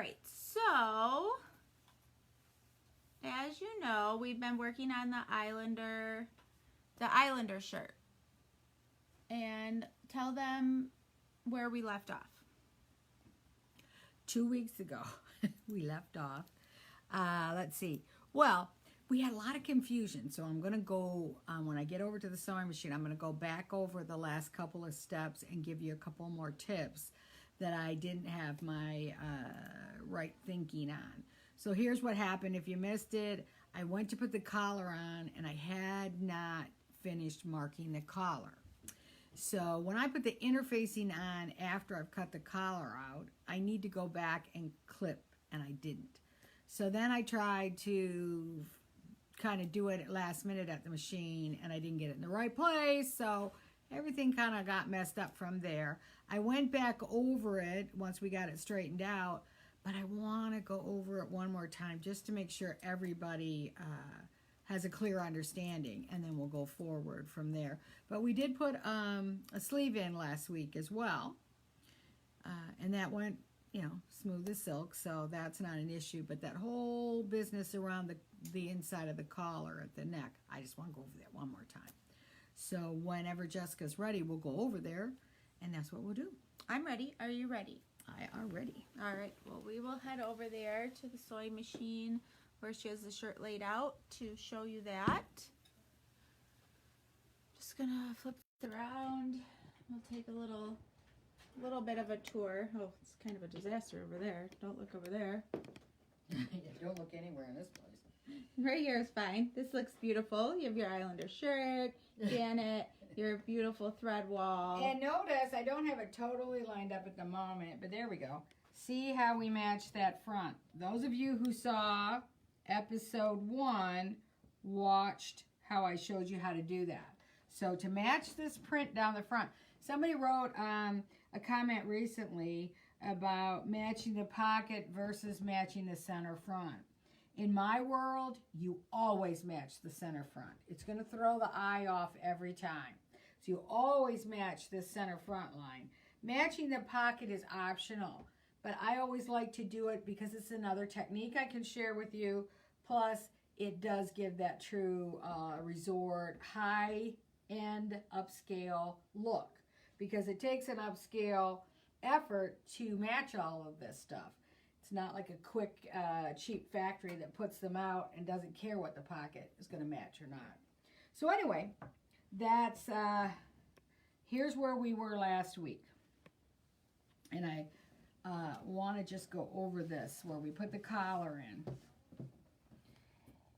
right, so as you know, we've been working on the Islander shirt. And tell them where we left off. 2 weeks ago, we left off. Let's see. Well, we had a lot of confusion, so I'm going to go, when I get over to the sewing machine, I'm going to go back over the last couple of steps and give you a couple more tips that I didn't have my right thinking on. So here's what happened. If you missed it, I went to put the collar on, and I had not finished marking the collar. So when I put the interfacing on after I've cut the collar out, I need to go back and clip, and I didn't. So then I tried to kind of do it at last minute at the machine, and I didn't get it in the right place, so everything kind of got messed up from there. I went back over it once we got it straightened out, but I want to go over it one more time just to make sure everybody has a clear understanding, and then we'll go forward from there. But we did put a sleeve in last week as well, and that went, you know, smooth as silk, so that's not an issue. But that whole business around the inside of the collar at the neck, I just want to go over that one more time. So whenever Jessica's ready, we'll go over there, and that's what we'll do. I'm ready. Are you ready? I are ready. All right. Well, we will head over there to the sewing machine where she has the shirt laid out to show you that. Just gonna flip it around. We'll take a little bit of a tour. Oh, it's kind of a disaster over there. Don't look over there. Yeah, don't look anywhere in this place. Right here is fine. This looks beautiful. You have your Islander shirt, Janet, your beautiful thread wall. And notice I don't have it totally lined up at the moment, but there we go. See how we match that front. Those of you who saw episode 1 watched how I showed you how to do that. So to match this print down the front, somebody wrote a comment recently about matching the pocket versus matching the center front. In my world, you always match the center front. It's going to throw the eye off every time. So you always match this center front line. Matching the pocket is optional, but I always like to do it because it's another technique I can share with you. Plus, it does give that true resort, high-end, upscale look, because it takes an upscale effort to match all of this stuff. It's not like a quick, cheap factory that puts them out and doesn't care what the pocket is going to match or not. So anyway, that's here's where we were last week. And I want to just go over this where we put the collar in.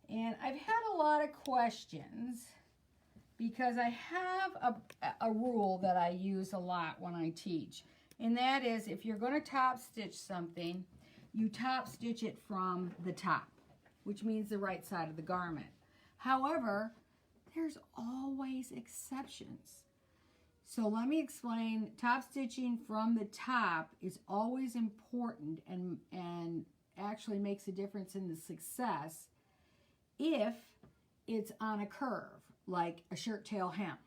And I've had a lot of questions because I have a rule that I use a lot when I teach. And that is, if you're going to top stitch something, you top stitch it from the top, which means the right side of the garment. However, there's always exceptions. So let me explain. Top stitching from the top is always important and actually makes a difference in the success if it's on a curve, like a shirt tail hem,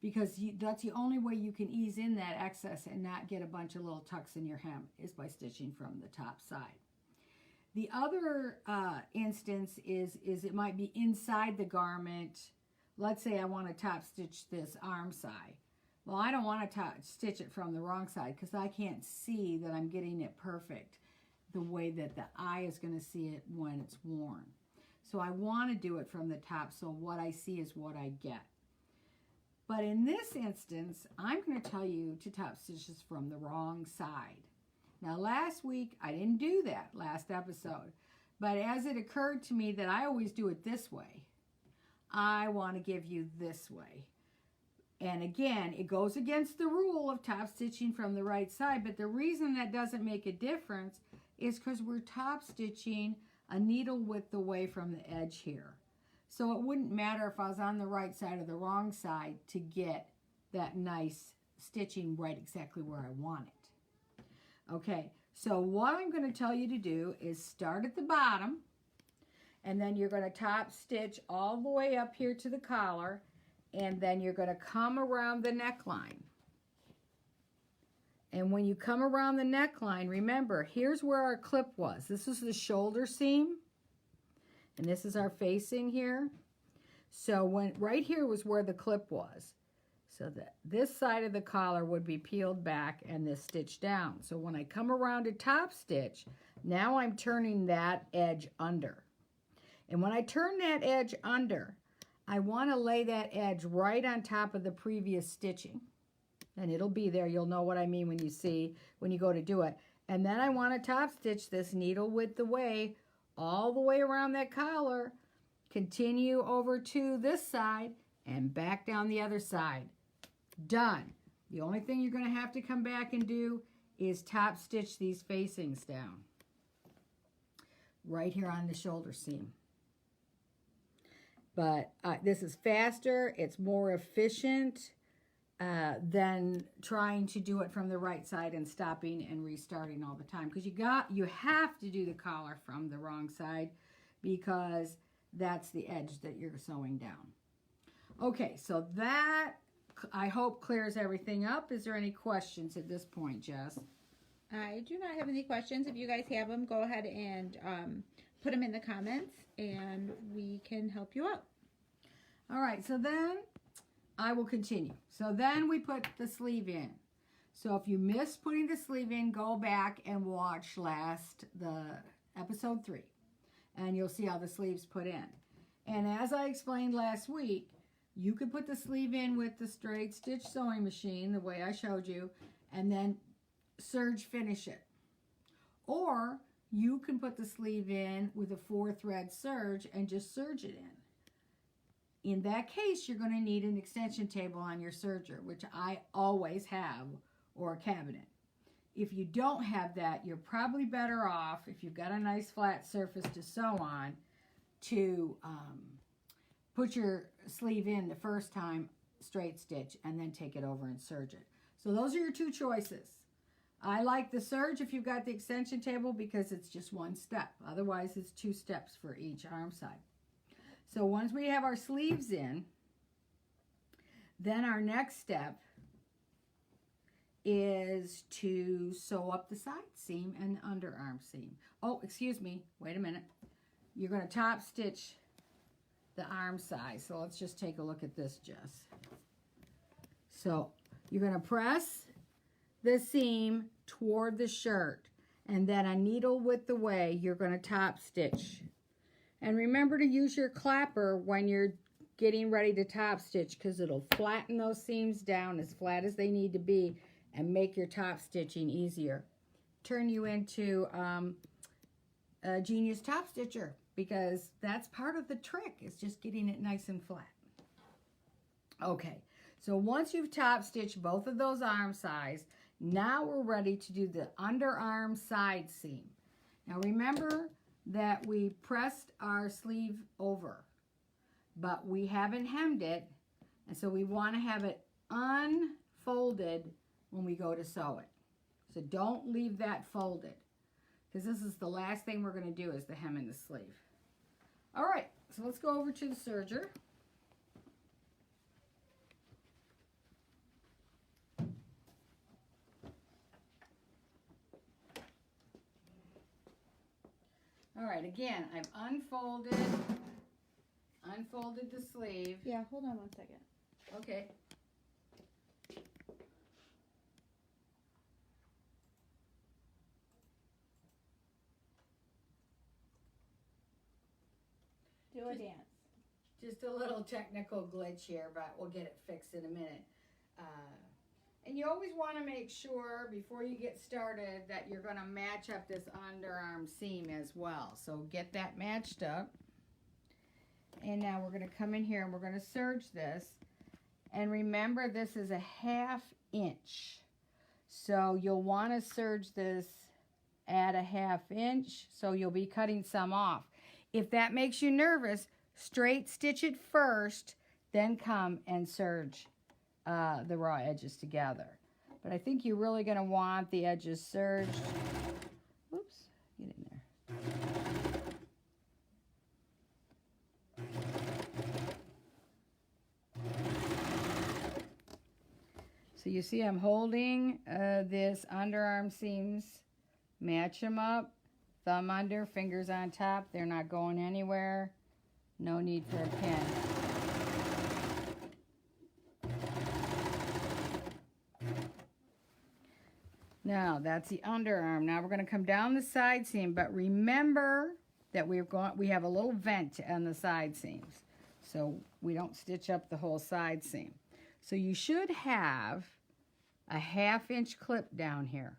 because that's the only way you can ease in that excess and not get a bunch of little tucks in your hem, is by stitching from the top side. The other instance is it might be inside the garment. Let's say I want to top stitch this Armscye. Well, I don't want to top stitch it from the wrong side because I can't see that I'm getting it perfect the way that the eye is going to see it when it's worn. So I want to do it from the top, so what I see is what I get. But in this instance, I'm going to tell you to top stitch this from the wrong side. Now last week, I didn't do that last episode, but as it occurred to me that I always do it this way, I want to give you this way. And again, it goes against the rule of top stitching from the right side, but the reason that doesn't make a difference is because we're top stitching a needle width away from the edge here. So it wouldn't matter if I was on the right side or the wrong side to get that nice stitching right exactly where I want it. Okay, so what I'm going to tell you to do is start at the bottom, and then you're going to top stitch all the way up here to the collar, and then you're going to come around the neckline. And when you come around the neckline, remember, here's where our clip was. This is the shoulder seam, and this is our facing here. So right here was where the clip was. So that this side of the collar would be peeled back and this stitched down. So when I come around to top stitch, now I'm turning that edge under. And when I turn that edge under, I want to lay that edge right on top of the previous stitching. And it'll be there. You'll know what I mean when you go to do it. And then I want to top stitch this needle width away, all the way around that collar, continue over to this side, and back down the other side. Done. The only thing you're going to have to come back and do is top stitch these facings down. Right here on the shoulder seam. But this is faster, it's more efficient than trying to do it from the right side and stopping and restarting all the time. Because you have to do the collar from the wrong side because that's the edge that you're sewing down. Okay, so that I hope clears everything up. Is there any questions at this point, Jess? I do not have any questions. If you guys have them, go ahead and put them in the comments and we can help you out. All right, so then I will continue. So then we put the sleeve in. So if you missed putting the sleeve in, go back and watch the episode 3. And you'll see how the sleeve's put in. And as I explained last week, you could put the sleeve in with the straight stitch sewing machine, the way I showed you, and then serge finish it. Or you can put the sleeve in with a 4-thread serge and just serge it in. In that case, you're going to need an extension table on your serger, which I always have, or a cabinet. If you don't have that, you're probably better off, if you've got a nice flat surface to sew on, to put your sleeve in the first time, straight stitch, and then take it over and serge it. So those are your two choices. I like the serge if you've got the extension table because it's just one step. Otherwise, it's 2 steps for each arm side. So once we have our sleeves in, then our next step is to sew up the side seam and underarm seam. Oh, excuse me. Wait a minute. You're going to top stitch the Armscye. So let's just take a look at this, Jess. So you're going to press the seam toward the shirt, and then a needle width away, you're going to top stitch. And remember to use your clapper when you're getting ready to top stitch because it'll flatten those seams down as flat as they need to be and make your top stitching easier. Turn you into a genius top stitcher because that's part of the trick, is just getting it nice and flat. Okay, so once you've top stitched both of those Armscyes, now we're ready to do the underarm side seam. Now remember that we pressed our sleeve over, but we haven't hemmed it, and so we want to have it unfolded when we go to sew it. So don't leave that folded, because this is the last thing we're going to do is the hem in the sleeve. All right, so let's go over to the serger. All right, again, I've unfolded the sleeve. Yeah, hold on one second. Okay. Do a dance. Just a little technical glitch here, but we'll get it fixed in a minute. And you always want to make sure before you get started that you're going to match up this underarm seam as well. So get that matched up. And now we're going to come in here and we're going to serge this. And remember, this is a 1/2 inch. So you'll want to serge this at a 1/2 inch. So you'll be cutting some off. If that makes you nervous, straight stitch it first, then come and serge the raw edges together. But I think you're really going to want the edges serged. Oops, get in there. So you see I'm holding this underarm seams, match them up, thumb under, fingers on top. They're not going anywhere. No need for a pin. Now that's the underarm. Now we're going to come down the side seam, but remember that we have a little vent on the side seams, so we don't stitch up the whole side seam. So you should have a 1/2 inch clip down here,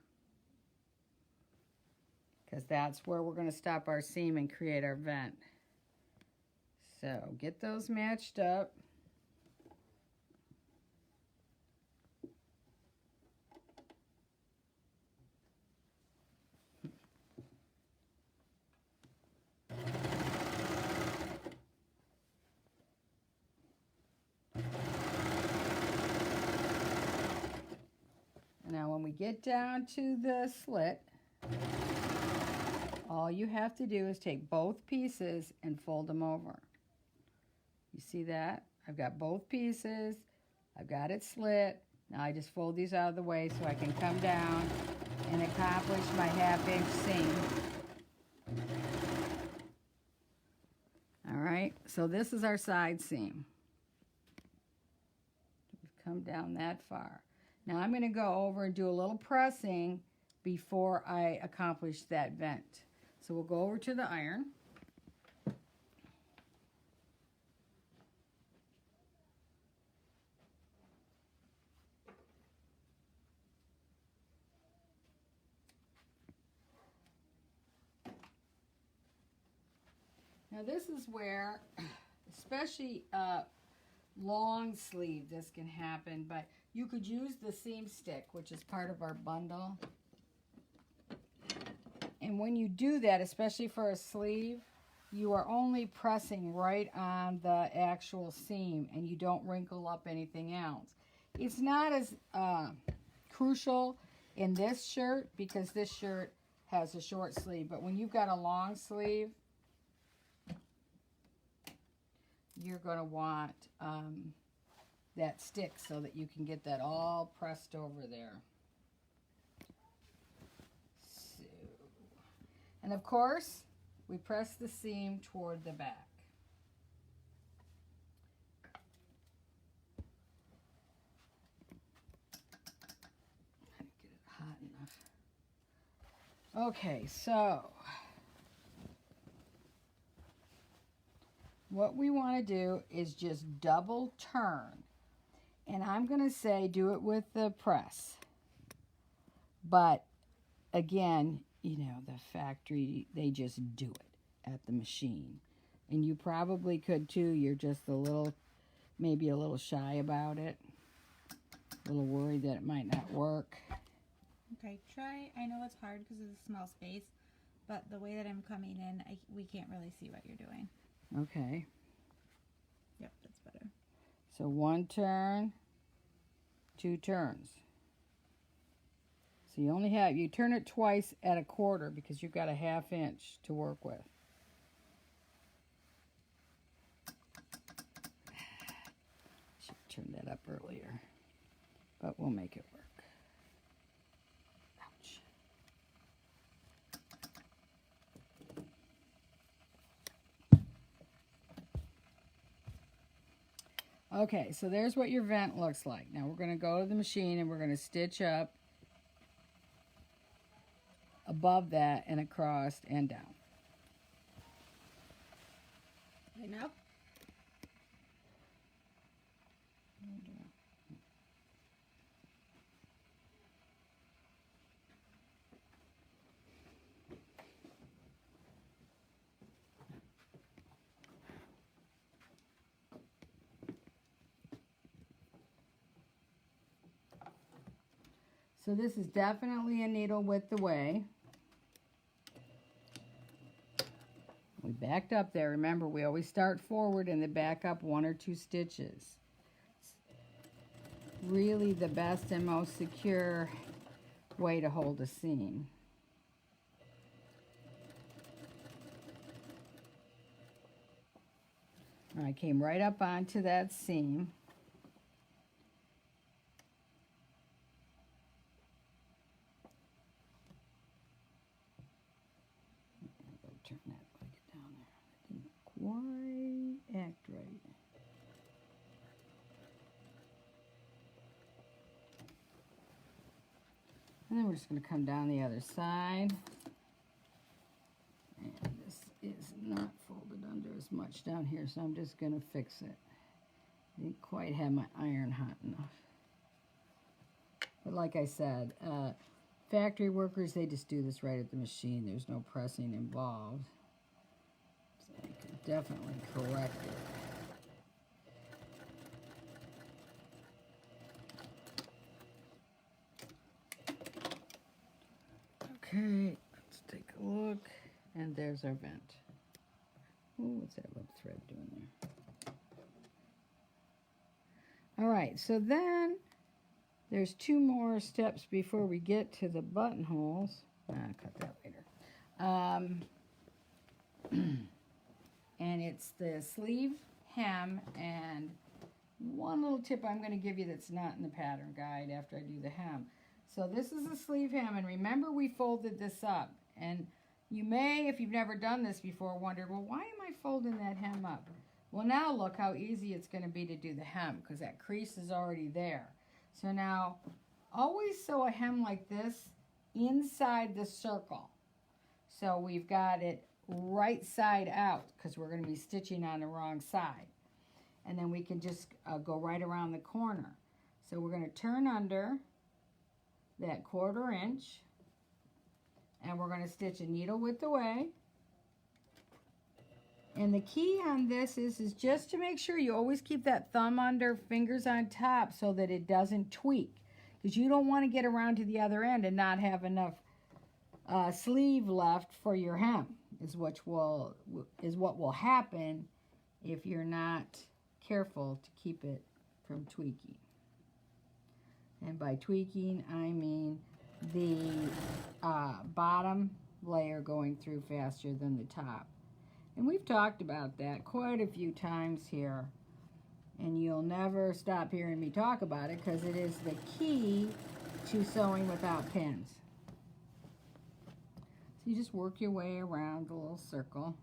because that's where we're going to stop our seam and create our vent. So get those matched up. Now when we get down to the slit, all you have to do is take both pieces and fold them over. You see that? I've got both pieces. I've got it slit. Now I just fold these out of the way so I can come down and accomplish my 1/2 inch seam. All right, so this is our side seam. We've come down that far. Now I'm going to go over and do a little pressing before I accomplish that vent. So we'll go over to the iron. Now this is where, especially long sleeve, this can happen, but you could use the seam stick, which is part of our bundle. And when you do that, especially for a sleeve, you are only pressing right on the actual seam and you don't wrinkle up anything else. It's not as crucial in this shirt because this shirt has a short sleeve, but when you've got a long sleeve, you're going to want that stick so that you can get that all pressed over there. So, and of course, we press the seam toward the back. I didn't get it hot enough. Okay, so what we want to do is just double turn. And I'm going to say do it with the press. But again, you know, the factory, they just do it at the machine. And you probably could too. You're just a little, maybe a little shy about it. A little worried that it might not work. Okay, try. I know it's hard because of the small space, but the way that I'm coming in, we can't really see what you're doing. Okay. Yep, that's better. So 1 turn, 2 turns. So you turn it twice at 1/4 because you've got a 1/2 inch to work with. Should have turned that up earlier, but we'll make it work. Ouch. Okay, so there's what your vent looks like. Now we're going to go to the machine and we're going to stitch up above that and across and down. Enough? So this is definitely a needle width away. We backed up there. Remember, we always start forward and then back up 1 or 2 stitches. It's really the best and most secure way to hold a seam. I came right up onto that seam. turn that blanket down there. It didn't quite act right. And then we're just going to come down the other side. And this is not folded under as much down here, so I'm just going to fix it. Didn't quite have my iron hot enough. But like I said, factory workers, they just do this right at the machine. There's no pressing involved. So I can definitely correct it. Okay, let's take a look. And there's our vent. Ooh, what's that little thread doing there? All right, so then there's 2 more steps before we get to the buttonholes. I'll cut that later. And it's the sleeve hem, and one little tip I'm going to give you that's not in the pattern guide after I do the hem. So this is the sleeve hem, and remember we folded this up. And you may, if you've never done this before, wonder, well, why am I folding that hem up? Well, now look how easy it's going to be to do the hem, because that crease is already there. So now, always sew a hem like this inside the circle. So we've got it right side out, because we're going to be stitching on the wrong side. And then we can just go right around the corner. So we're going to turn under that 1/4 inch, and we're going to stitch a needle width away. And the key on this is just to make sure you always keep that thumb under, fingers on top, so that it doesn't tweak, because you don't want to get around to the other end and not have enough sleeve left for your hem, is what will happen if you're not careful to keep it from tweaking. And by tweaking, I mean the bottom layer going through faster than the top. And we've talked about that quite a few times here. And you'll never stop hearing me talk about it, because it is the key to sewing without pins. So you just work your way around the little circle.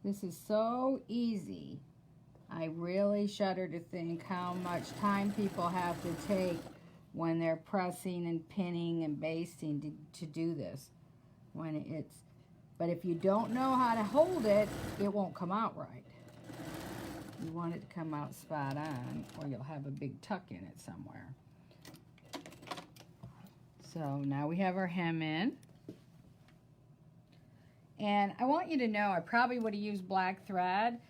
This is so easy. I really shudder to think how much time people have to take when they're pressing and pinning and basting to do this. But if you don't know how to hold it, it won't come out right. You want it to come out spot on, or you'll have a big tuck in it somewhere. So now we have our hem in. And I want you to know, I probably would have used black thread,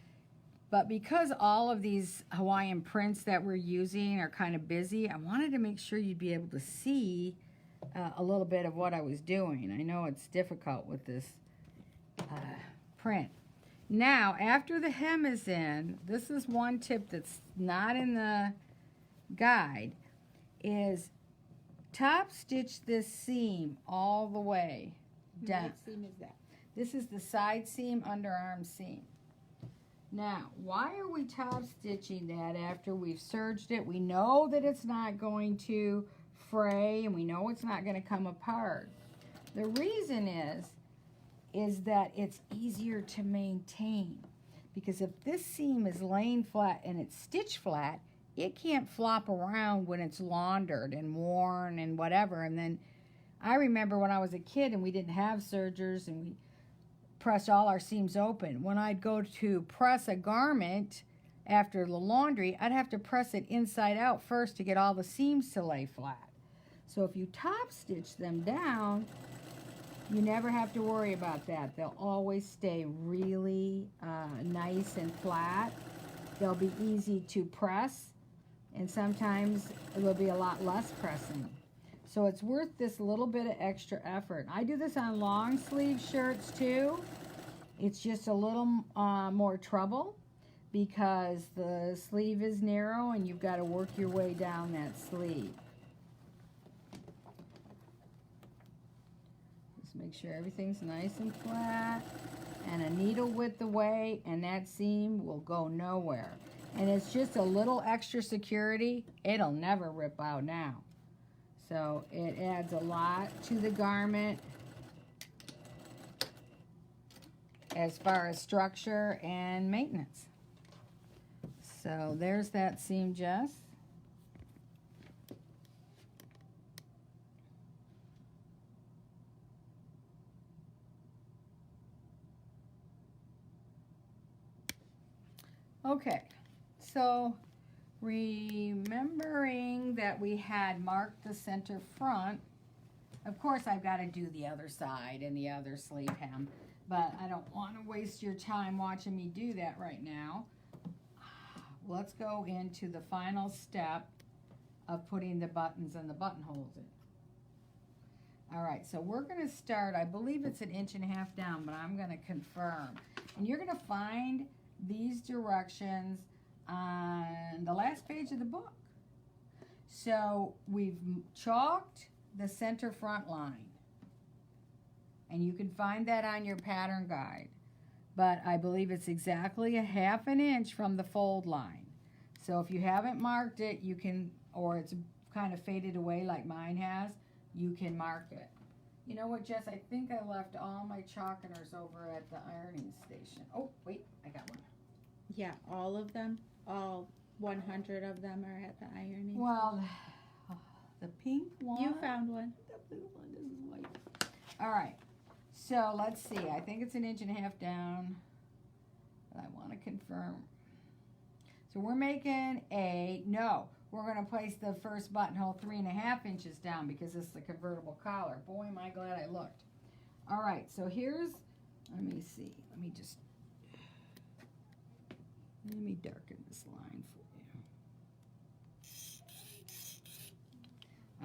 but because all of these Hawaiian prints that we're using are kind of busy, I wanted to make sure you'd be able to see a little bit of what I was doing. I know it's difficult with this print. Now, after the hem is in, this is one tip that's not in the guide, is top stitch this seam all the way down. What seam is that? This is the side seam, underarm seam. Now, why are we top stitching that after we've serged it? We know that it's not going to fray, and we know it's not going to come apart. The reason is that it's easier to maintain, because if this seam is laying flat and it's stitched flat, it can't flop around when it's laundered and worn and whatever. And then I remember when I was a kid and we didn't have sergers and we pressed all our seams open. When I'd go to press a garment after the laundry, I'd have to press it inside out first to get all the seams to lay flat. So if you top stitch them down, you never have to worry about that. They'll always stay really nice and flat. They'll be easy to press, and sometimes it will be a lot less pressing. So it's worth this little bit of extra effort. I do this on long sleeve shirts too. It's just a little more trouble because the sleeve is narrow and you've got to work your way down that sleeve. make sure everything's nice and flat. And a needle width away, and that seam will go nowhere. And it's just a little extra security. It'll never rip out now. So it adds a lot to the garment as far as structure and maintenance. So there's that seam, Jess. Okay, so remembering that we had marked the center front, of course I've got to do the other side and the other sleeve hem, but I don't want to waste your time watching me do that right now. Let's go into the final step of putting the buttons and the buttonholes in. All right, so we're going to start, I believe it's 1.5 inches down, but I'm going to confirm. And you're going to find these directions on the last page of the book. So we've chalked the center front line, and you can find that on your pattern guide, but I believe it's exactly 1/2 inch from the fold line. So if you haven't marked it, you can, or it's kind of faded away like mine has, you can mark it. You know what, Jess? I think I left all my chalkeners over at the ironing station. Oh, wait, I got one. Yeah, all of them, all 100 of them are at the ironing. Well, the pink one. You found one. The blue one. This is white. All right. So let's see. I think it's 1.5 inches down. But I want to confirm. So we're making we're going to place the first buttonhole 3.5 inches down because it's the convertible collar. Boy, am I glad I looked. All right. So here's, let me see. Let me darken this line for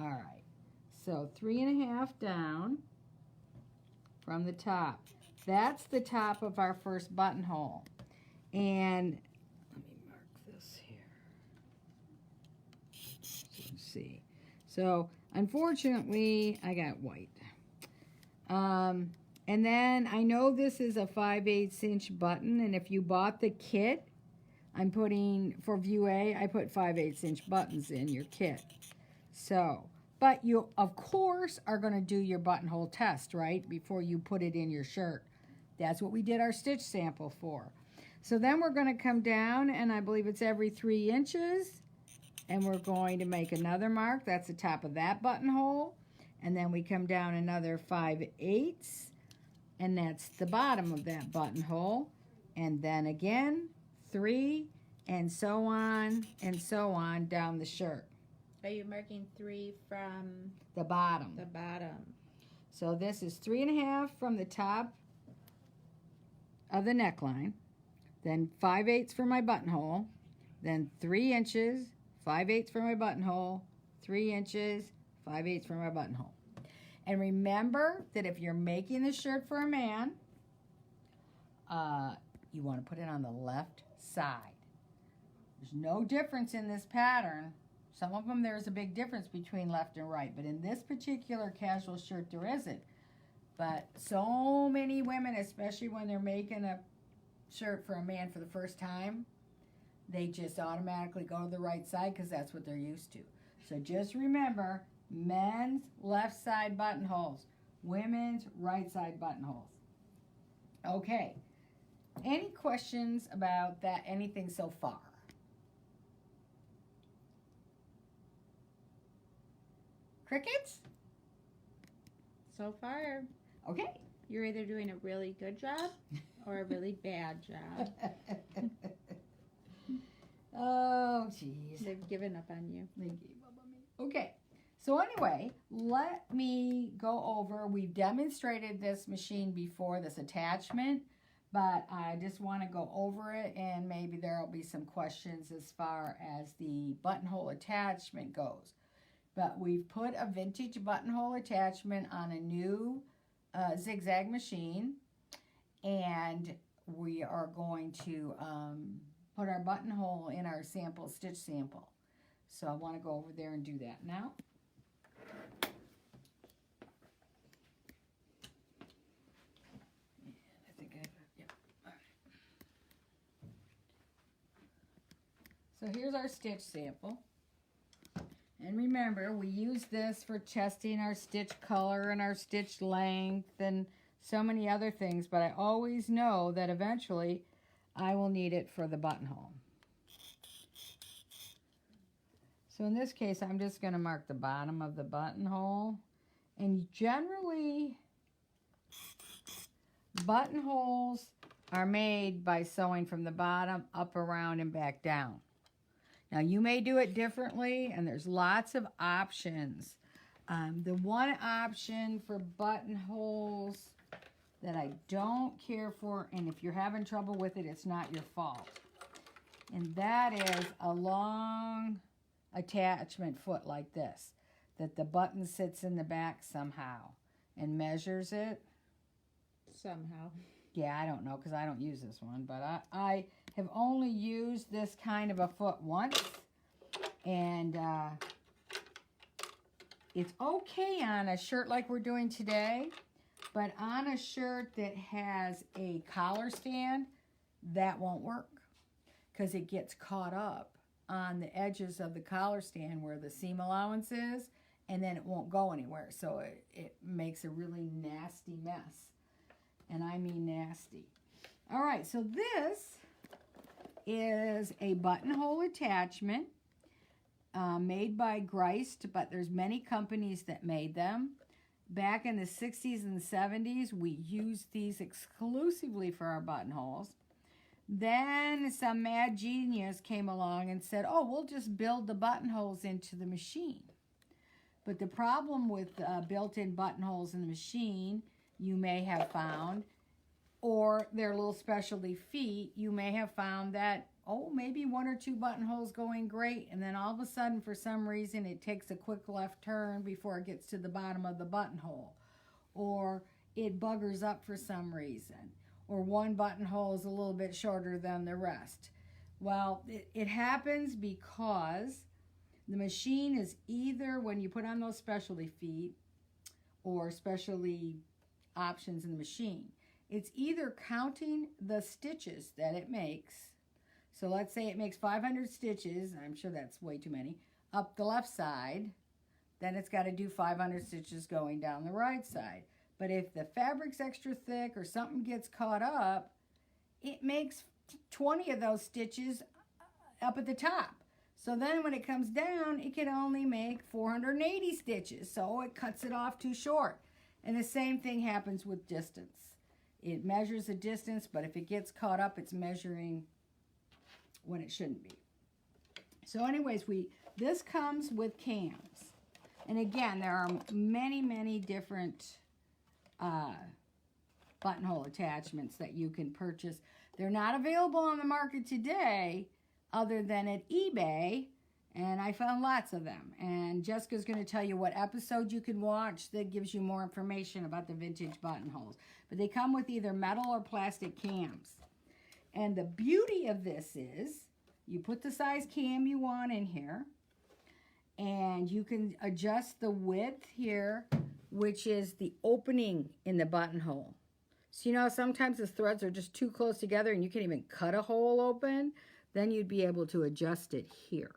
you. All right, so 3.5 down from the top. That's the top of our first buttonhole. And let me mark this here. So let's see. So unfortunately, I got white. And then I know this is a 5/8 inch button, and if you bought the kit, I'm putting, for view A, I put 5/8 inch buttons in your kit. So, but you, of course, are going to do your buttonhole test, right, before you put it in your shirt. That's what we did our stitch sample for. So then we're going to come down, and I believe it's every 3 inches, and we're going to make another mark. That's the top of that buttonhole. And then we come down another 5/8, and that's the bottom of that buttonhole. And then again, 3, and so on down the shirt. Are you marking 3 from the bottom? The bottom. So this is 3.5 from the top of the neckline, then 5/8 for my buttonhole, then 3 inches, 5/8 for my buttonhole, 3 inches, 5/8 for my buttonhole. And remember that if you're making the shirt for a man, you want to put it on the left side. There's no difference in this pattern. Some of them there's a big difference between left and right, but in this particular casual shirt there isn't. But so many women, especially when they're making a shirt for a man for the first time, they just automatically go to the right side because that's what they're used to. So just remember, men's left side buttonholes, women's right side buttonholes. Okay. Any questions about that, anything so far? Crickets? So far, Okay. you're either doing a really good job or a really bad job. Oh, jeez. They've given up on you. They gave up on me. Okay. So anyway, let me go over. We've demonstrated this machine before, this attachment, but I just want to go over it, and maybe there will be some questions as far as the buttonhole attachment goes. But we've put a vintage buttonhole attachment on a new zigzag machine, and we are going to put our buttonhole in our sample, stitch sample. So I want to go over there and do that now. So here's our stitch sample. And remember, we use this for testing our stitch color and our stitch length and so many other things, but I always know that eventually I will need it for the buttonhole. So in this case, I'm just going to mark the bottom of the buttonhole. And generally, buttonholes are made by sewing from the bottom up, around, and back down. Now, you may do it differently, and there's lots of options. The one option for buttonholes that I don't care for, and if you're having trouble with it, it's not your fault. And that is a long attachment foot like this, that the button sits in the back somehow and measures it. Somehow. Yeah, I don't know because I don't use this one, but I have only used this kind of a foot once, and it's okay on a shirt like we're doing today, but on a shirt that has a collar stand, that won't work because it gets caught up on the edges of the collar stand where the seam allowance is, and then it won't go anywhere, so it makes a really nasty mess. And I mean nasty. All right, so this is a buttonhole attachment made by Greist, but there's many companies that made them. Back in the 60s and 70s, we used these exclusively for our buttonholes. Then some mad genius came along and said, oh, we'll just build the buttonholes into the machine. But the problem with built-in buttonholes in the machine, you may have found, or their little specialty feet, you may have found that, oh, maybe one or two buttonholes going great, and then all of a sudden, for some reason, it takes a quick left turn before it gets to the bottom of the buttonhole, or it buggers up for some reason, or one buttonhole is a little bit shorter than the rest. Well, it happens because the machine is either, when you put on those specialty feet or specialty options in the machine, it's either counting the stitches that it makes. So let's say it makes 500 stitches, I'm sure that's way too many, up the left side, then it's got to do 500 stitches going down the right side. But if the fabric's extra thick or something gets caught up, it makes 20 of those stitches up at the top. So then when it comes down, it can only make 480 stitches. So it cuts it off too short. And the same thing happens with distance. It measures a distance, but if it gets caught up, it's measuring when it shouldn't be. So anyways, this comes with cams. And again, there are many, many different buttonhole attachments that you can purchase. They're not available on the market today other than at eBay, and I found lots of them. And Jessica's going to tell you what episode you can watch that gives you more information about the vintage buttonholes. But they come with either metal or plastic cams. And the beauty of this is you put the size cam you want in here, and you can adjust the width here, which is the opening in the buttonhole. So you know, sometimes the threads are just too close together and you can't even cut a hole open. Then you'd be able to adjust it here.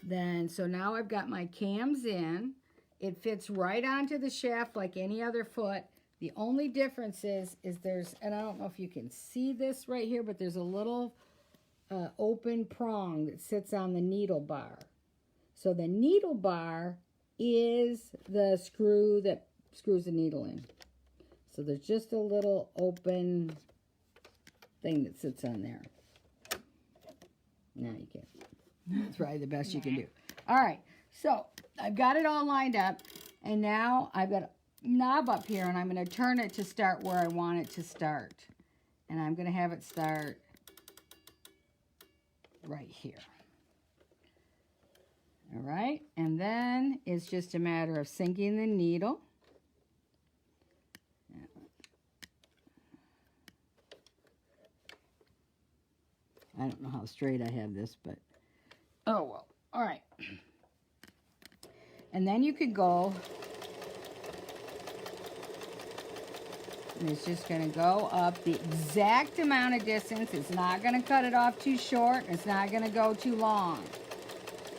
Then, so now I've got my cams in. It fits right onto the shaft like any other foot. The only difference is there's, and I don't know if you can see this right here, but there's a little open prong that sits on the needle bar. So the needle bar is the screw that screws the needle in. So there's just a little open thing that sits on there. No, you can't. That's probably the best you can do. All right, so I've got it all lined up, and now I've got a knob up here, and I'm going to turn it to start where I want it to start. And I'm going to have it start right here. All right, and then it's just a matter of sinking the needle. I don't know how straight I have this, but oh well. All right. And then you could go And it's just going to go up the exact amount of distance. It's not going to cut it off too short. It's not going to go too long.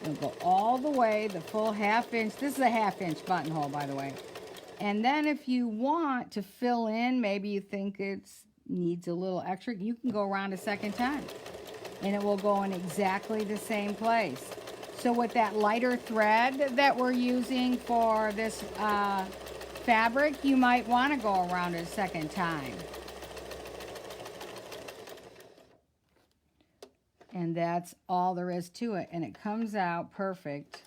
It'll go all the way, the full 1/2 inch. This is a 1/2 inch buttonhole, by the way. And then if you want to fill in, maybe you think it needs a little extra, you can go around a second time. And it will go in exactly the same place. So with that lighter thread that we're using for this fabric, you might want to go around a second time. And that's all there is to it. And it comes out perfect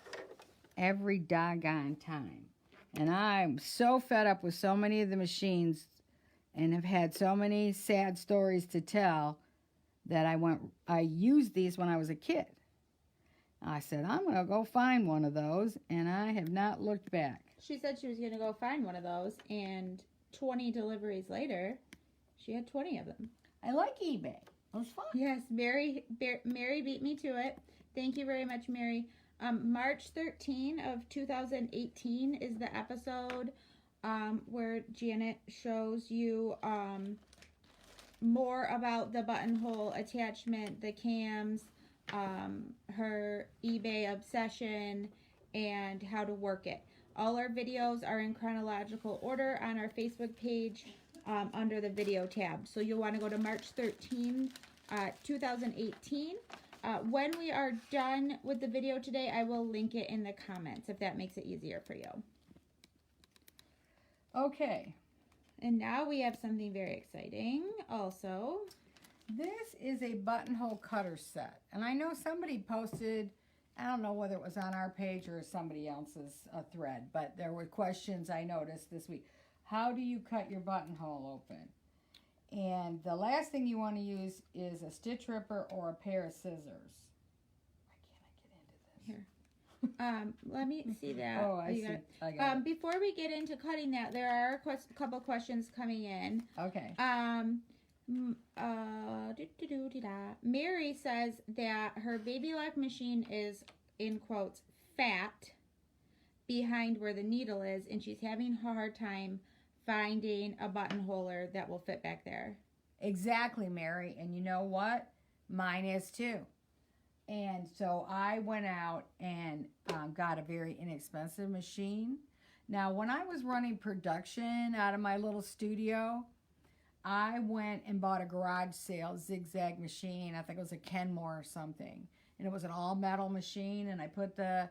every doggone time. And I'm so fed up with so many of the machines and have had so many sad stories to tell that I used these when I was a kid. I said, I'm going to go find one of those, and I have not looked back. She said she was going to go find one of those, and 20 deliveries later, she had 20 of them. I like eBay. It was fun. Yes, Mary beat me to it. Thank you very much, Mary. March 13 of 2018 is the episode where Janet shows you more about the buttonhole attachment, the cams, her eBay obsession, and how to work it. All our videos are in chronological order on our Facebook page under the video tab. So you'll want to go to March 13, 2018. When we are done with the video today, I will link it in the comments if that makes it easier for you. Okay. And now we have something very exciting also. This is a buttonhole cutter set. And I know somebody posted, I don't know whether it was on our page or somebody else's thread, but there were questions I noticed this week. How do you cut your buttonhole open? And the last thing you want to use is a stitch ripper or a pair of scissors. Why can't I get into this? Here. Let me see that. Oh, I see. I got it. Before we get into cutting that, there are a couple questions coming in. Okay. Mary says that her baby lock machine is, in quotes, fat behind where the needle is, and she's having a hard time finding a buttonholer that will fit back there. Exactly, Mary. And you know what? Mine is too. And so I went out and got a very inexpensive machine. Now, when I was running production out of my little studio, I went and bought a garage sale zigzag machine. I think it was a Kenmore or something. And it was an all metal machine. And I put I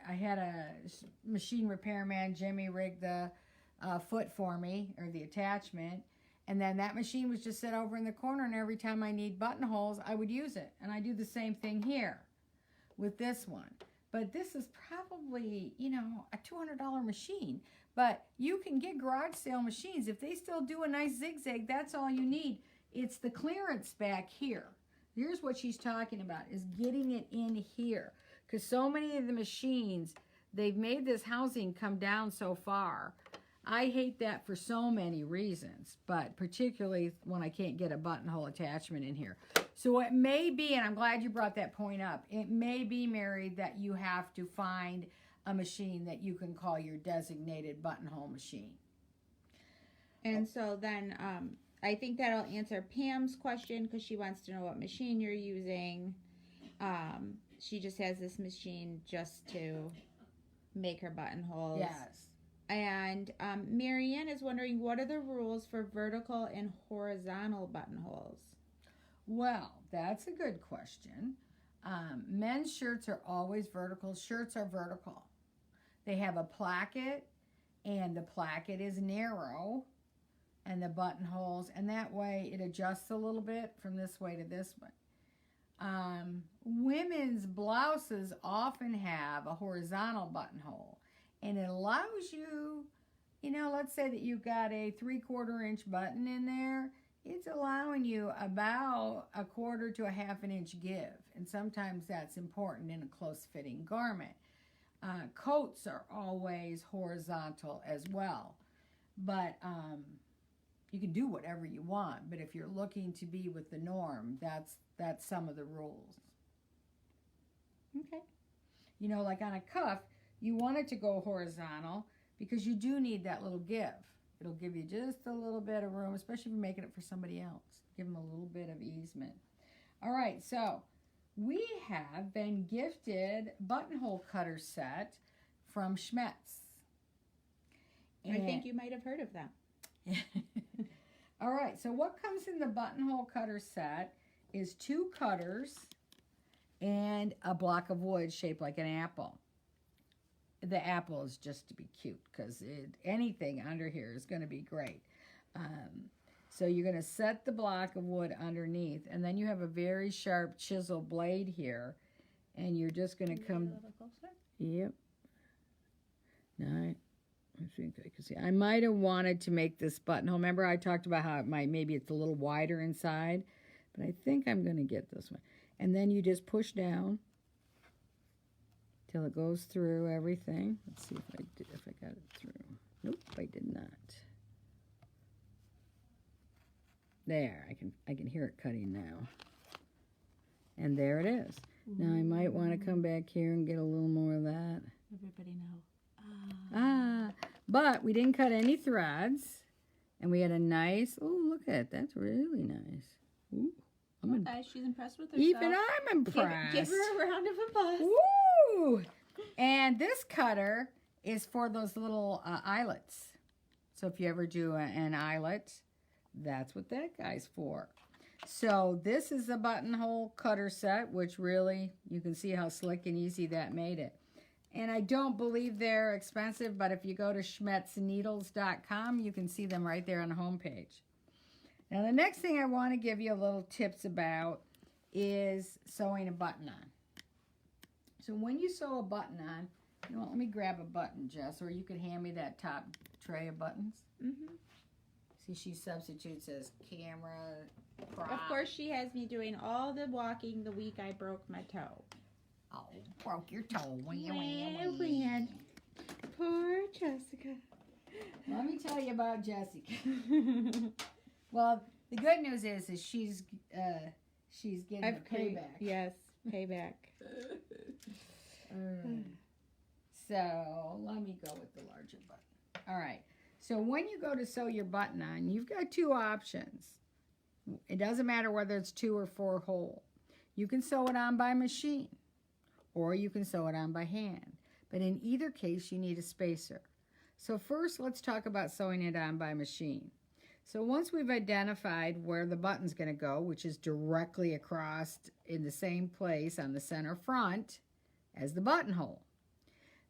had a machine repairman, Jimmy, rig the foot for me, or the attachment. And then that machine was just set over in the corner, and every time I need buttonholes, I would use it. And I do the same thing here with this one. But this is probably, you know, a $200 machine. But you can get garage sale machines. If they still do a nice zigzag, that's all you need. It's the clearance back here. Here's what she's talking about, is getting it in here. Because so many of the machines, they've made this housing come down so far. I hate that for so many reasons, but particularly when I can't get a buttonhole attachment in here. So it may be, and I'm glad you brought that point up, it may be, Mary, that you have to find a machine that you can call your designated buttonhole machine. And so then I think that'll answer Pam's question, because she wants to know what machine you're using. She just has this machine just to make her buttonholes. Yes. And Marianne is wondering, what are the rules for vertical and horizontal buttonholes? Well, that's a good question. Men's shirts are always vertical. Shirts are vertical. They have a placket, and the placket is narrow, and the buttonholes, and that way it adjusts a little bit from this way to this way. Women's blouses often have a horizontal buttonhole, and it allows you, you know, let's say that you've got a 3/4 inch button in there. It's allowing you about 1/4 to 1/2 inch give. And sometimes that's important in a close fitting garment. Coats are always horizontal as well. But you can do whatever you want. But if you're looking to be with the norm, that's some of the rules. Okay. You know, like on a cuff, you want it to go horizontal because you do need that little give It'll give you just a little bit of room, especially if you're making it for somebody else. Give them a little bit of easement. All right, so we have been gifted buttonhole cutter set from Schmetz. I think you might have heard of that. All right, so what comes in the buttonhole cutter set is 2 cutters and a block of wood shaped like an apple. The apple is just to be cute because anything under here is going to be great. So you're going to set the block of wood underneath, and then you have a very sharp chisel blade here, and you're just going to come. A little closer? Yep. Now I think I can see. I might have wanted to make this buttonhole. Remember I talked about how maybe it's a little wider inside, but I think I'm going to get this one. And then you just push down till it goes through everything. Let's see if I got it through. Nope, I did not. There, I can hear it cutting now. And there it is. Now I might want to come back here and get a little more of that. Everybody know. But we didn't cut any threads, and we had a nice. Oh, look at it. That's really nice. Ooh, Guys, she's impressed with herself. even I'm impressed. Give her a round of applause. Woo! And this cutter is for those little eyelets. So if you ever do an eyelet, that's what that guy's for. So this is a buttonhole cutter set, which really, you can see how slick and easy that made it. And I don't believe they're expensive, but if you go to schmetzneedles.com, you can see them right there on the homepage. Now the next thing I want to give you a little tips about is sewing a button on. So when you sew a button on, you know what, let me grab a button, Jess, or you could hand me that top tray of buttons. Mm-hmm. See, she substitutes as camera, prop. Of course, she has me doing all the walking the week I broke my toe. Oh, broke your toe. Wham. Poor Jessica. Let me tell you about Jessica. Well, the good news is she's getting a payback. Yes, payback. So let me go with the larger button. All right. So when you go to sew your button on, you've got 2 options. It doesn't matter whether it's 2 or 4 hole. You can sew it on by machine, or you can sew it on by hand. But in either case, you need a spacer. So first, let's talk about sewing it on by machine. So once we've identified where the button's going to go, which is directly across in the same place on the center front as the buttonhole,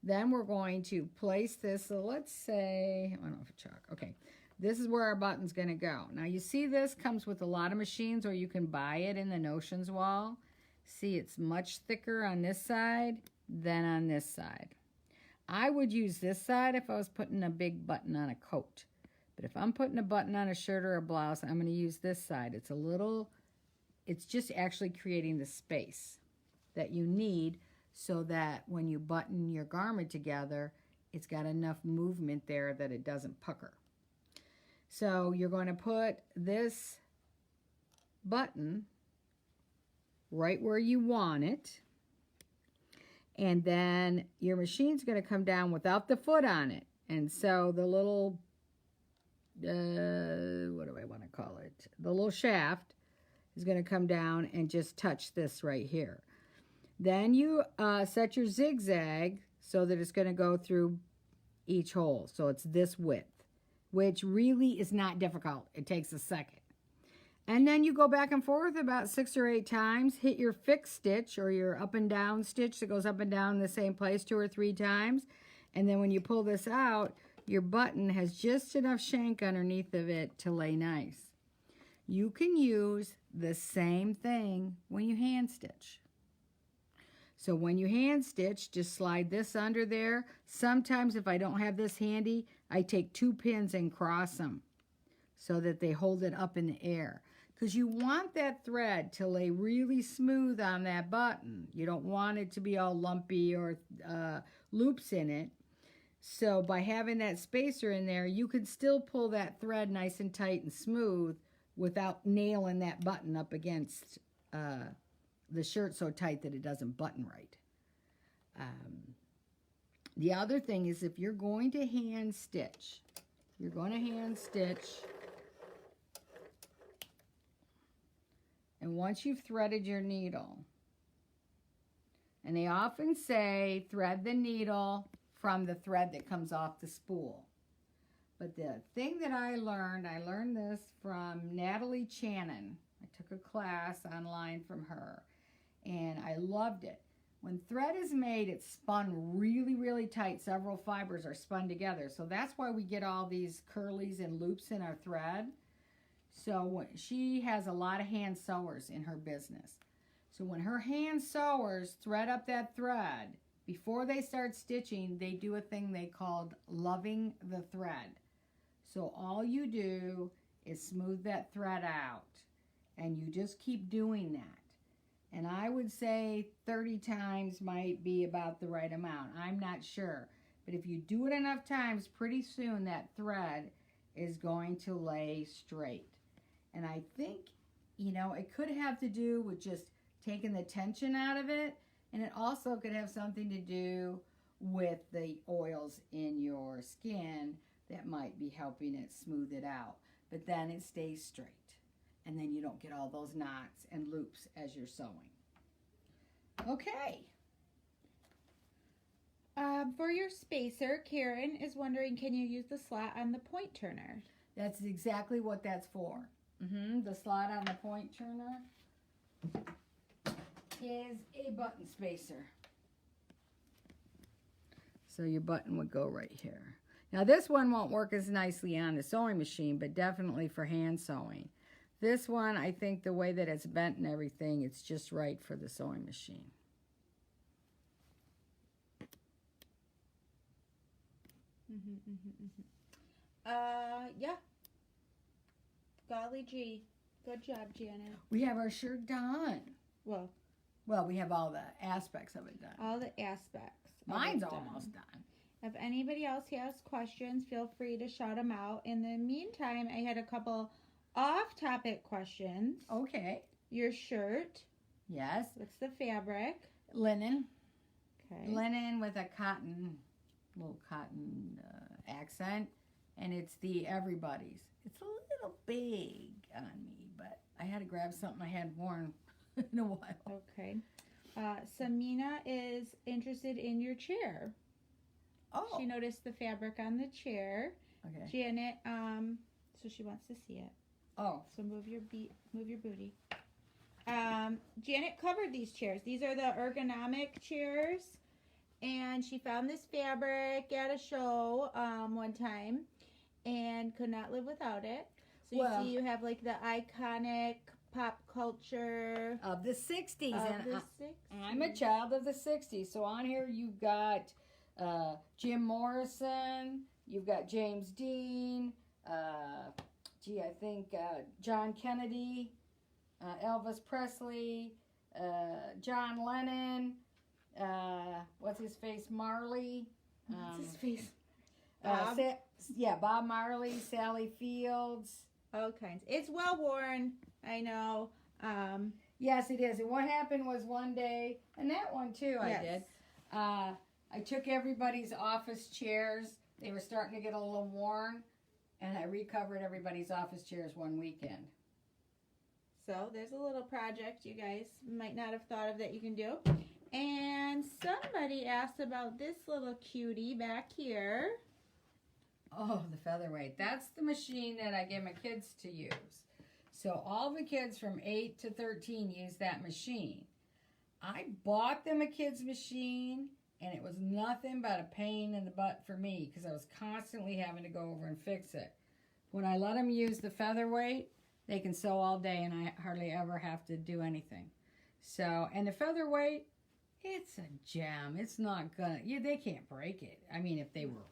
then we're going to place this. So let's say, I don't know if it's chalk. Okay, this is where our button's going to go. Now you see this comes with a lot of machines, or you can buy it in the Notions wall. See, it's much thicker on this side than on this side. I would use this side if I was putting a big button on a coat. But if I'm putting a button on a shirt or a blouse, I'm going to use this side. It's just actually creating the space that you need so that when you button your garment together, it's got enough movement there that it doesn't pucker. So you're going to put this button right where you want it. And then your machine's going to come down without the foot on it. And so the little, what do I want to call it? The little shaft is going to come down and just touch this right here. Then you set your zigzag so that it's going to go through each hole. So it's this width, which really is not difficult. It takes a second. And then you go back and forth about 6 or 8 times, hit your fixed stitch or your up and down stitch that goes up and down in the same place 2 or 3 times. And then when you pull this out, your button has just enough shank underneath of it to lay nice. You can use the same thing when you hand stitch. So when you hand stitch, just slide this under there. Sometimes if I don't have this handy, I take 2 pins and cross them so that they hold it up in the air. Because you want that thread to lay really smooth on that button. You don't want it to be all lumpy or loops in it. So by having that spacer in there, you can still pull that thread nice and tight and smooth without nailing that button up against the shirt so tight that it doesn't button right. The other thing is if you're going to hand stitch you're going to hand stitch. And once you've threaded your needle, and they often say thread the needle from the thread that comes off the spool. But the thing that I learned this from Natalie Channon. I took a class online from her, and I loved it. When thread is made, it's spun really, really tight. Several fibers are spun together. So that's why we get all these curlies and loops in our thread. So she has a lot of hand sewers in her business. So when her hand sewers thread up that thread, before they start stitching, they do a thing they called loving the thread. So all you do is smooth that thread out, and you just keep doing that. And I would say 30 times might be about the right amount. I'm not sure. But if you do it enough times, pretty soon that thread is going to lay straight. And I think, you know, it could have to do with just taking the tension out of it. And it also could have something to do with the oils in your skin that might be helping it smooth it out. But then it stays straight. And then you don't get all those knots and loops as you're sewing. Okay. For your spacer, Karen is wondering, can you use the slot on the point turner? That's exactly what that's for. The slot on the point turner is a button spacer. So your button would go right here. Now this one won't work as nicely on the sewing machine, but definitely for hand sewing. This one, I think the way that it's bent and everything, it's just right for the sewing machine. Yeah. Golly gee. Good job, Janet. We have our shirt done. Well, we have all the aspects of it done. all the aspects. Mine's almost done. If anybody else has questions, feel free to shout them out. In the meantime, I had a couple off-topic questions. Okay. Your shirt. Yes. What's the fabric? Linen. Okay. Linen with a little cotton accent. And it's the Everybody's. It's a little big on me, but I had to grab something I hadn't worn in a while. Okay. Samina is interested in your chair. Oh. She noticed the fabric on the chair. Okay. Janet, so she wants to see it. Oh. So move your booty. Janet covered these chairs. These are the ergonomic chairs. And she found this fabric at a show one time and could not live without it. So you see you have like the iconic pop culture of the 60s. I'm I'm a child of the 60s. So on here you've got Jim Morrison, you've got James Dean, I think John Kennedy, Elvis Presley, John Lennon, what's his face, Marley. What's his face? Bob Marley, Sally Fields. All kinds. It's well worn, I know. Yes, it is. And what happened was one day, and that one too I did, I took everybody's office chairs. They were starting to get a little worn, and I recovered everybody's office chairs one weekend. So there's a little project you guys might not have thought of that you can do. And somebody asked about this little cutie back here. Oh, the featherweight. That's the machine that I get my kids to use. So all the kids from 8 to 13 use that machine. I bought them a kid's machine, and it was nothing but a pain in the butt for me because I was constantly having to go over and fix it. When I let them use the featherweight, they can sew all day, and I hardly ever have to do anything. So, and the featherweight, it's a gem. It's not gonna, they can't break it. I mean, if they were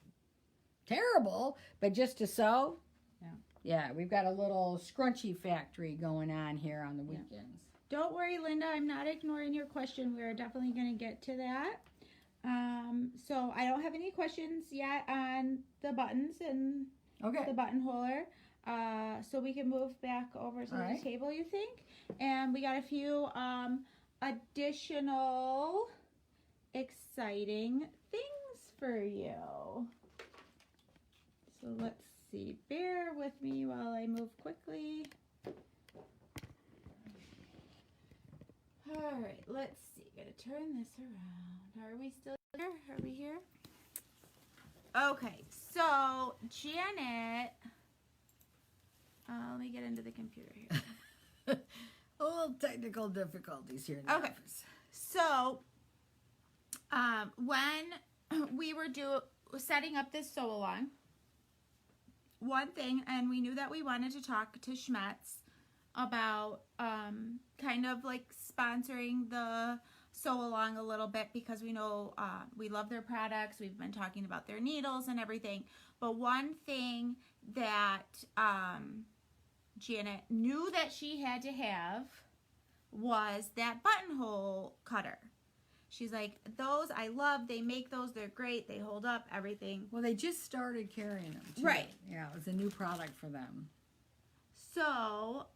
terrible, but just to sew, yeah, we've got a little scrunchie factory going on here on the weekends. Don't worry, Linda, I'm not ignoring your question. We're definitely going to get to that. So I don't have any questions yet on the buttons and the buttonholer. So we can move back over to the table, you think? And we got a few additional exciting things for you. So let's see bear with me while I move quickly. All right, let's see. Gotta turn this around. Are we still here? Are we here? Okay, so Janet, let me get into the computer here. A little technical difficulties here in the office. So, when we were setting up this sew along, one thing, and we knew that we wanted to talk to Schmetz about kind of like sponsoring the sew along a little bit, because we know we love their products. We've been talking about their needles and everything. But one thing that Janet knew that she had to have was that buttonhole cutter. She's like, those I love. They make those. They're great. They hold up everything. Well, they just started carrying them, too. Right. Yeah, it was a new product for them. So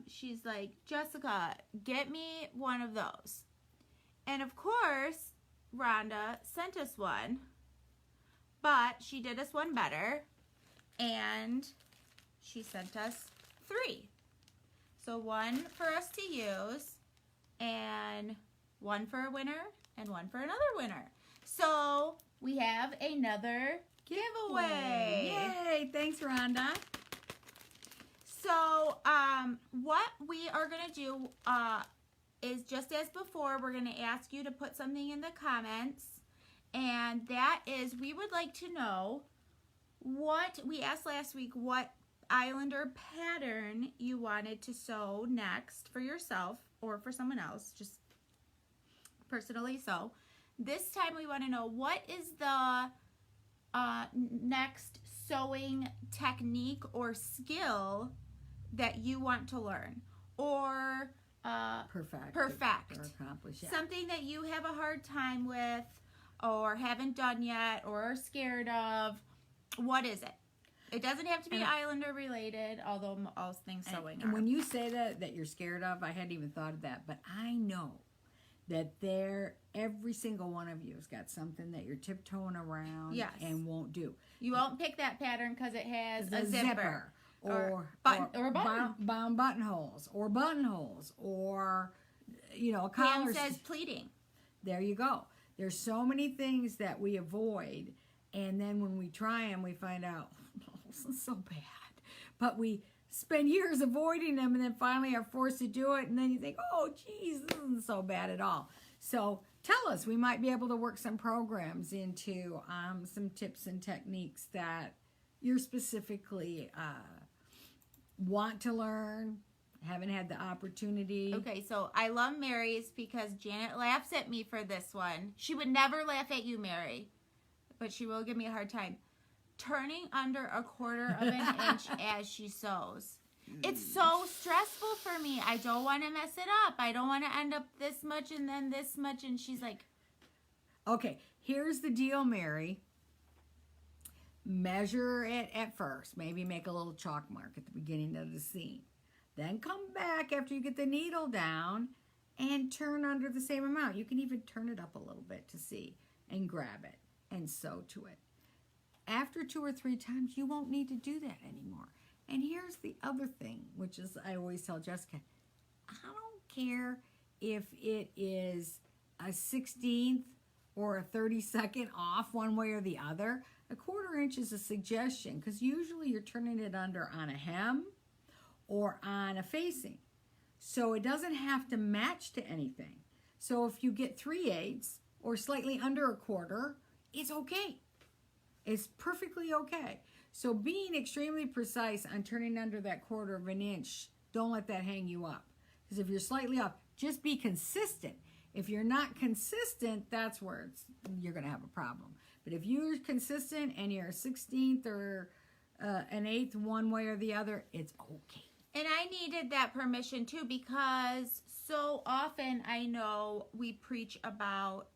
she's like, Jessica, get me one of those. And of course, Rhonda sent us one, but she did us one better, and she sent us 3. So one for us to use, and one for a winner, and one for another winner. So we have another giveaway. Yay! Thanks, Rhonda. So what we are going to do is, just as before, we're going to ask you to put something in the comments, and that is, we would like to know what, we asked last week what Islander pattern you wanted to sew next for yourself or for someone else, just personally sew. This time we want to know, what is the next sewing technique or skill that you want to learn, or perfect or accomplish, yeah. Something that you have a hard time with or haven't done yet or are scared of. What is it? It doesn't have to be Islander related, although all things sewing are. And when you say that you're scared of, I hadn't even thought of that, but I know that every single one of you has got something that you're tiptoeing around and won't do. You won't pick that pattern because it has a zipper. Or bound buttonholes, or buttonholes, or, you know, a collar. Pam says pleating. There you go. There's so many things that we avoid, and then when we try them, we find out, oh, this is so bad. But we spend years avoiding them, and then finally are forced to do it, and then you think, oh, geez, this isn't so bad at all. So tell us. We might be able to work some programs into some tips and techniques that you're specifically want to learn, haven't had the opportunity. Okay, so I love Mary's because Janet laughs at me for this one. She would never laugh at you, Mary, but she will give me a hard time. Turning under 1/4 of an inch as she sews. It's so stressful for me. I don't want to mess it up. I don't want to end up this much and then this much. And she's like, okay, here's the deal, Mary. Measure it at first. Maybe make a little chalk mark at the beginning of the seam. Then come back after you get the needle down and turn under the same amount. You can even turn it up a little bit to see, and grab it and sew to it. After 2 or 3 times, you won't need to do that anymore. And here's the other thing, which is, I always tell Jessica, I don't care if it is a 1/16 or a 32nd off one way or the other. 1/4 inch is a suggestion, because usually you're turning it under on a hem or on a facing. So it doesn't have to match to anything. So if you get 3/8 or slightly under 1/4, it's okay. It's perfectly okay. So being extremely precise on turning under that 1/4 of an inch, don't let that hang you up. Because if you're slightly off, just be consistent. If you're not consistent, that's where you're going to have a problem. But if you're consistent and you're a 1/16 or an 1/8 one way or the other, it's okay. And I needed that permission too, because so often I know we preach about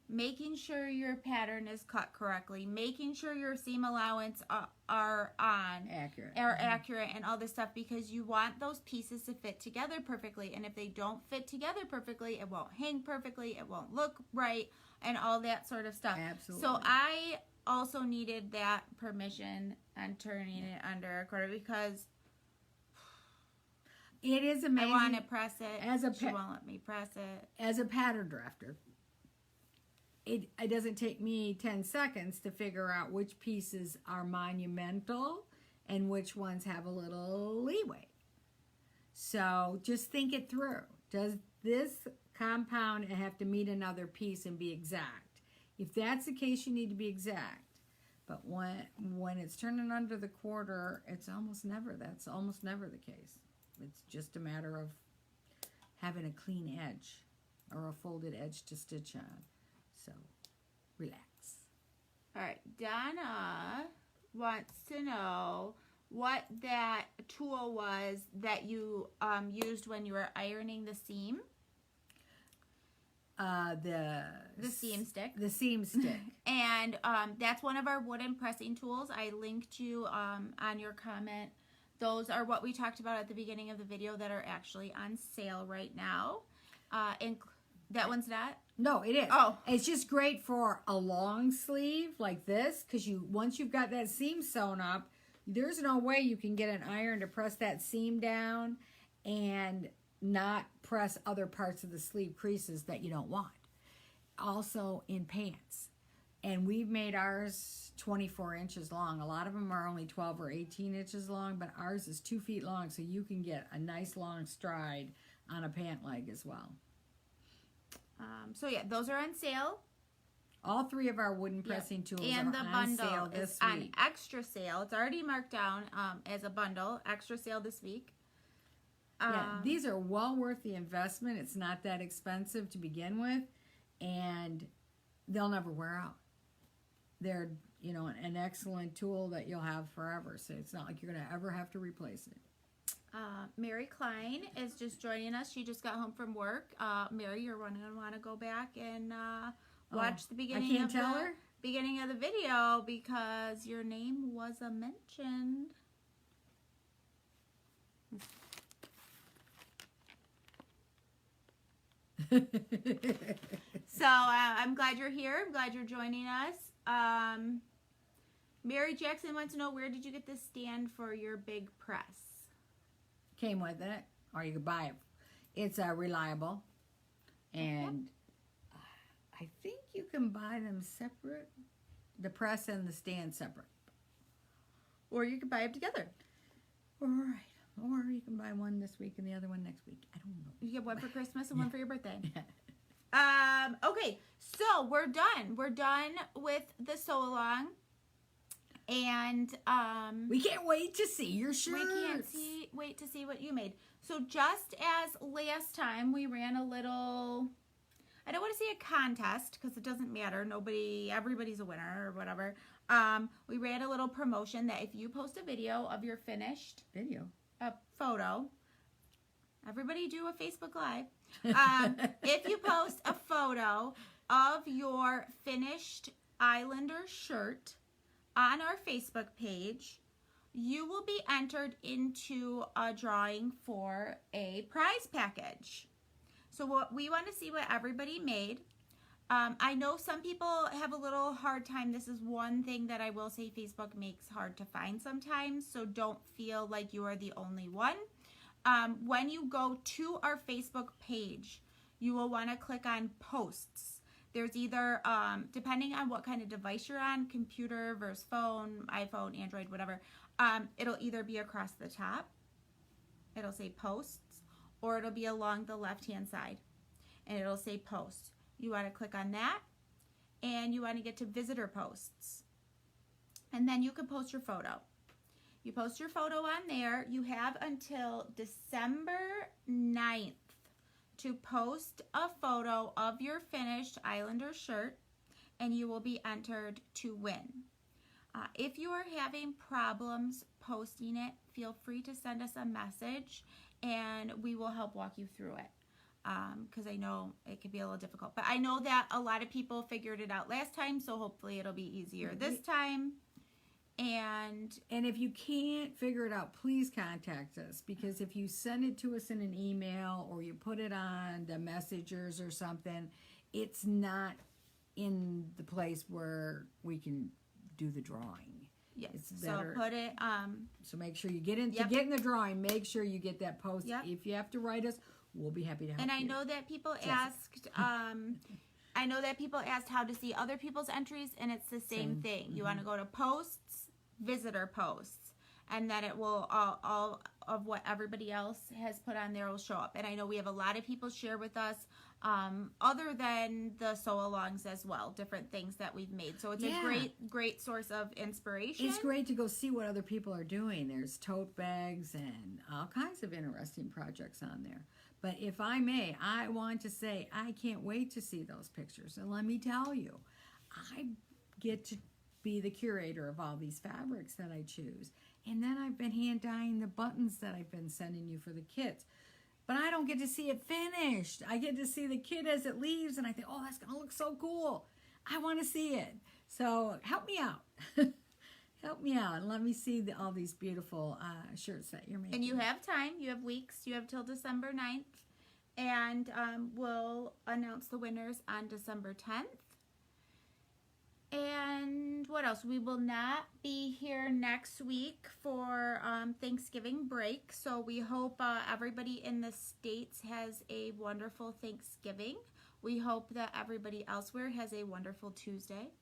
making sure your pattern is cut correctly, making sure your seam allowance are accurate and all this stuff, because you want those pieces to fit together perfectly. And if they don't fit together perfectly, it won't hang perfectly, it won't look right, and all that sort of stuff. Absolutely. So I also needed that permission on turning it under a quarter because it is amazing. I want to press it. She won't let me press it. As a pattern drafter, it doesn't take me 10 seconds to figure out which pieces are monumental and which ones have a little leeway. So just think it through. Does this compound have to meet another piece and be exact? If that's the case, you need to be exact. But when it's turning under the quarter, that's almost never the case. It's just a matter of having a clean edge or a folded edge to stitch on. So, relax. All right, Donna wants to know what that tool was that you used when you were ironing the seam. The seam stick. The seam stick. And that's one of our wooden pressing tools. I linked you on your comment. Those are what we talked about at the beginning of the video that are actually on sale right now. And that one's not? No, it is. Oh. It's just great for a long sleeve like this, because once you've got that seam sewn up, there's no way you can get an iron to press that seam down and not press other parts of the sleeve creases that you don't want. Also in pants. And we've made ours 24 inches long. A lot of them are only 12 or 18 inches long, but ours is 2 feet long, so you can get a nice long stride on a pant leg as well. So yeah, those are on sale. All three of our wooden pressing tools and are the on bundle sale is this on week. extra sale. It's already marked down as a bundle. Extra sale this week. Yeah, these are well worth the investment. It's not that expensive to begin with, and they'll never wear out. They're, an excellent tool that you'll have forever. So it's not like you're going to ever have to replace it. Mary Klein is just joining us. She just got home from work. Mary, you're going to want to go back and watch the beginning of the video because your name was mentioned. So I'm glad you're here. I'm glad you're joining us. Mary Jackson wants to know, where did you get this stand for your big press? Came with it, or you could buy it. It's reliable, and I think you can buy them separate, the press and the stand separate. Or you could buy them together. All right. Or you can buy one this week and the other one next week. I don't know. You get one for Christmas and one for your birthday. Okay, so we're done. We're done with the sew along. And we can't wait to see your shirts. We can't wait to see what you made. So just as last time, we ran a little, I don't want to say a contest because it doesn't matter. Everybody's a winner or whatever. We ran a little promotion that if you post a video of your finished photo, everybody do a Facebook Live. If you post a photo of your finished Islander shirt on our Facebook page, you will be entered into a drawing for a prize package. So we want to see what everybody made. I know some people have a little hard time. This is one thing that I will say Facebook makes hard to find sometimes, so don't feel like you are the only one. When you go to our Facebook page, you will want to click on posts. There's either, depending on what kind of device you're on, computer versus phone, iPhone, Android, whatever, it'll either be across the top, it'll say posts, or it'll be along the left-hand side, and it'll say posts. You want to click on that, and you want to get to visitor posts. And then you can post your photo. You post your photo on there. You have until December 9th to post a photo of your finished Islander shirt, and you will be entered to win. If you are having problems posting it, feel free to send us a message, and we will help walk you through it. Because I know it could be a little difficult. But I know that a lot of people figured it out last time, so hopefully it'll be easier this time. And if you can't figure it out, please contact us, because if you send it to us in an email or you put it on the messengers or something, it's not in the place where we can do the drawing. Yes. It's better. So put it. So make sure you get in to get in the drawing. Make sure you get that post. Yep. If you have to write us, we'll be happy to help And I you. know that people asked. I know that people asked how to see other people's entries, and it's the same thing. You want to go to posts, visitor posts, and then it will all of what everybody else has put on there will show up. And I know we have a lot of people share with us, other than the sew-alongs as well, different things that we've made. So it's a great source of inspiration. It's great to go see what other people are doing. There's tote bags and all kinds of interesting projects on there. But if I may, I want to say I can't wait to see those pictures. And let me tell you, I get to be the curator of all these fabrics that I choose. And then I've been hand dyeing the buttons that I've been sending you for the kits. But I don't get to see it finished. I get to see the kit as it leaves, and I think, oh, that's going to look so cool. I want to see it. So help me out. Help me out and let me see all these beautiful shirts that you're making. And you have time. You have weeks. You have till December 9th. And we'll announce the winners on December 10th. And what else? We will not be here next week for Thanksgiving break. So we hope everybody in the States has a wonderful Thanksgiving. We hope that everybody elsewhere has a wonderful Tuesday.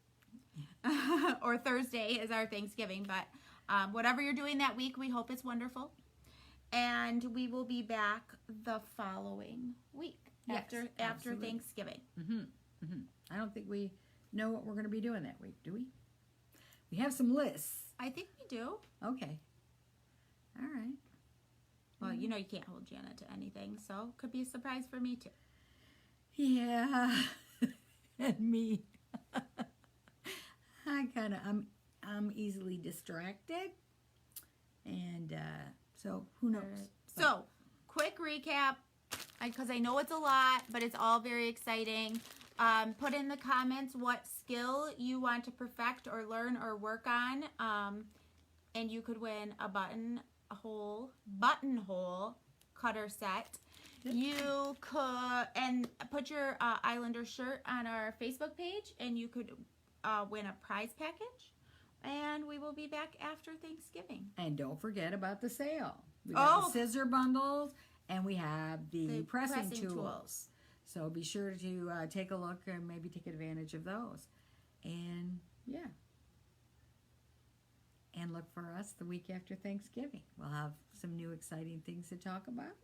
Or Thursday is our Thanksgiving. But whatever you're doing that week, we hope it's wonderful. And we will be back the following week after Thanksgiving. I don't think we know what we're going to be doing that week, do we? We have some lists. I think we do. Okay. All right. Well, you know you can't hold Jana to anything, so it could be a surprise for me too. Yeah. And me. I'm easily distracted. And so who knows? So, quick recap, because I know it's a lot, but it's all very exciting. Put in the comments what skill you want to perfect or learn or work on, and you could win a buttonhole cutter set. You could, and put your Islander shirt on our Facebook page, and you could win a prize package. And we will be back after Thanksgiving. And don't forget about the sale. We got the scissor bundles, and we have the pressing tools. So be sure to take a look and maybe take advantage of those. And, yeah. And look for us the week after Thanksgiving. We'll have some new exciting things to talk about.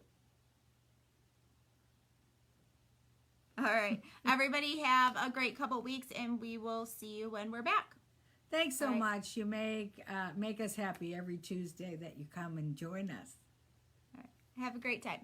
All right. Everybody have a great couple weeks, and we will see you when we're back. Thanks so much. You make us happy every Tuesday that you come and join us. All right. Have a great time.